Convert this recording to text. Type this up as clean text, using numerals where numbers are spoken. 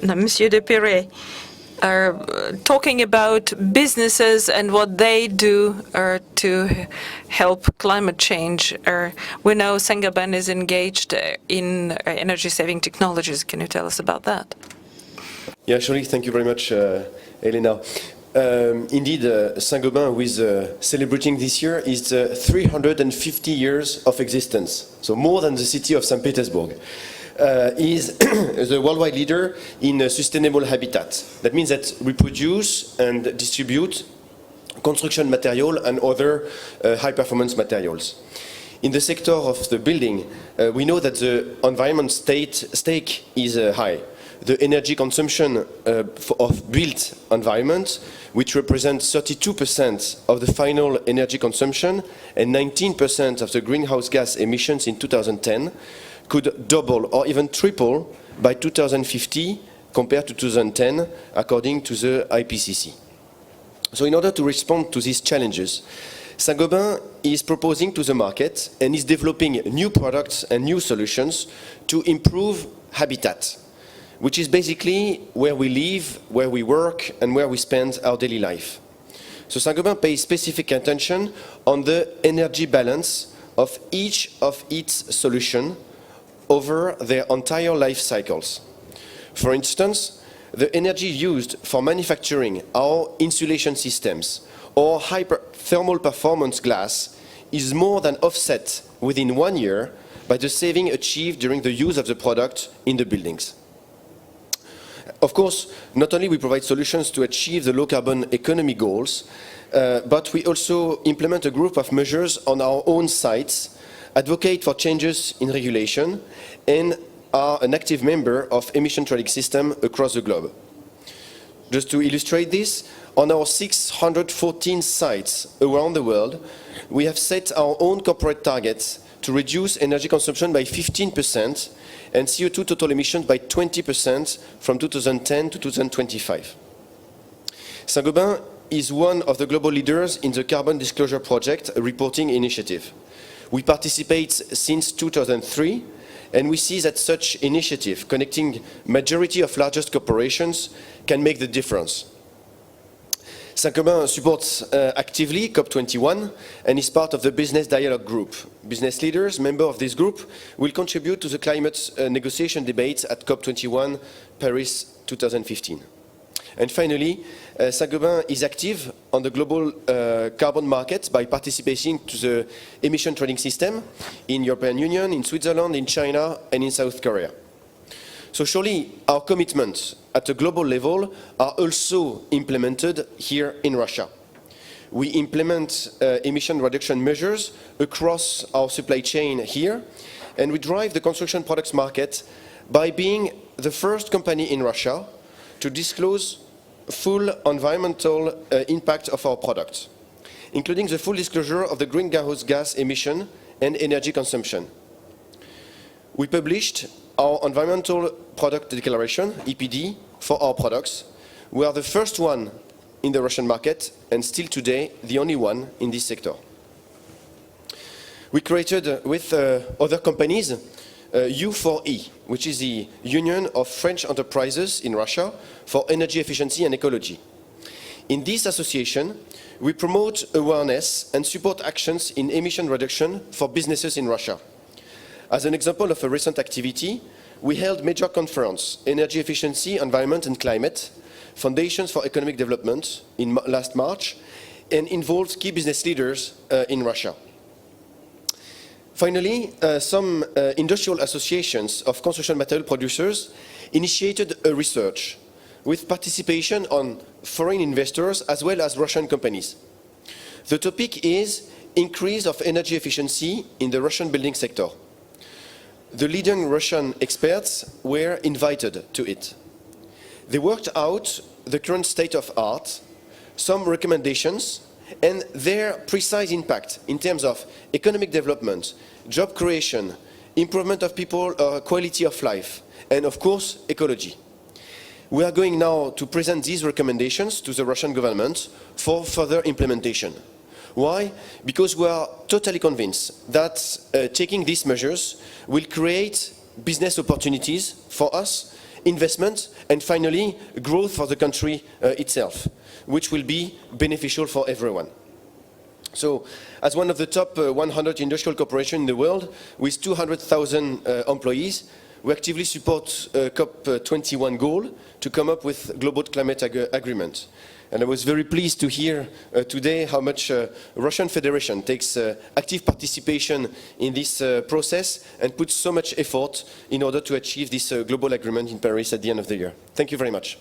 Monsieur de Pire, are talking about businesses and what they do to help climate change. We know Saint-Gobain is engaged in energy-saving technologies. Can you tell us about that? Yeah, surely. Thank you very much, Elena. Indeed, Saint-Gobain, who is celebrating this year, is 350 years of existence, so more than the city of St. Petersburg. Is the worldwide leader in sustainable habitat. That means that we produce and distribute construction material and other high-performance materials. In the sector of the building, we know that the environment stake is high. The energy consumption of built environment, which represents 32% of the final energy consumption and 19% of the greenhouse gas emissions in 2010, could double or even triple by 2050 compared to 2010, according to the IPCC. So in order to respond to these challenges, Saint-Gobain is proposing to the market and is developing new products and new solutions to improve habitat, which is basically where we live, where we work, and where we spend our daily life. So Saint-Gobain pays specific attention on the energy balance of each of its solutions over their entire life cycles. For instance, the energy used for manufacturing our insulation systems or high thermal performance glass is more than offset within 1 year by the saving achieved during the use of the product in the buildings. Of course, not only we provide solutions to achieve the low carbon economy goals, but we also implement a group of measures on our own sites, advocate for changes in regulation, and are an active member of emission trading system across the globe. Just to illustrate this, on our 614 sites around the world, we have set our own corporate targets to reduce energy consumption by 15% and CO2 total emissions by 20% from 2010 to 2025. Saint-Gobain is one of the global leaders in the Carbon Disclosure Project reporting initiative. We participate since 2003, and we see that such initiative, connecting majority of largest corporations, can make the difference. Saint-Gobain supports actively COP21 and is part of the Business Dialogue Group. Business leaders, members of this group, will contribute to the climate negotiation debates at COP21 Paris 2015. And finally, Saint-Gobain is active on the global carbon market by participating to the emission trading system in European Union, in Switzerland, in China, and in South Korea. So surely our commitments at a global level are also implemented here in Russia. We implement emission reduction measures across our supply chain here, and we drive the construction products market by being the first company in Russia to disclose full environmental impact of our products, including the full disclosure of the greenhouse gas emission and energy consumption. We published our environmental product declaration, EPD, for our products. We are the first one in the Russian market and still today the only one in this sector. We created with other companies U4E, which is the Union of French Enterprises in Russia for Energy Efficiency and Ecology. In this association, we promote awareness and support actions in emission reduction for businesses in Russia. As an example of a recent activity, we held major conference, Energy Efficiency, Environment and Climate, Foundations for Economic Development in last March, and involved key business leaders in Russia. Finally, some industrial associations of construction material producers initiated a research with participation on foreign investors as well as Russian companies. The topic is increase of energy efficiency in the Russian building sector. The leading Russian experts were invited to it. They worked out the current state of art, some recommendations, and their precise impact in terms of economic development, job creation, improvement of people quality of life, and of course, ecology. We are going now to present these recommendations to the Russian government for further implementation. Why? Because we are totally convinced that taking these measures will create business opportunities for us investment, and finally, growth for the country itself, which will be beneficial for everyone. So, as one of the top 100 industrial corporations in the world, with 200,000 employees, we actively support COP21 goal to come up with global climate agreement. And I was very pleased to hear today how much Russian Federation takes active participation in this process and puts so much effort in order to achieve this global agreement in Paris at the end of the year. Thank you very much.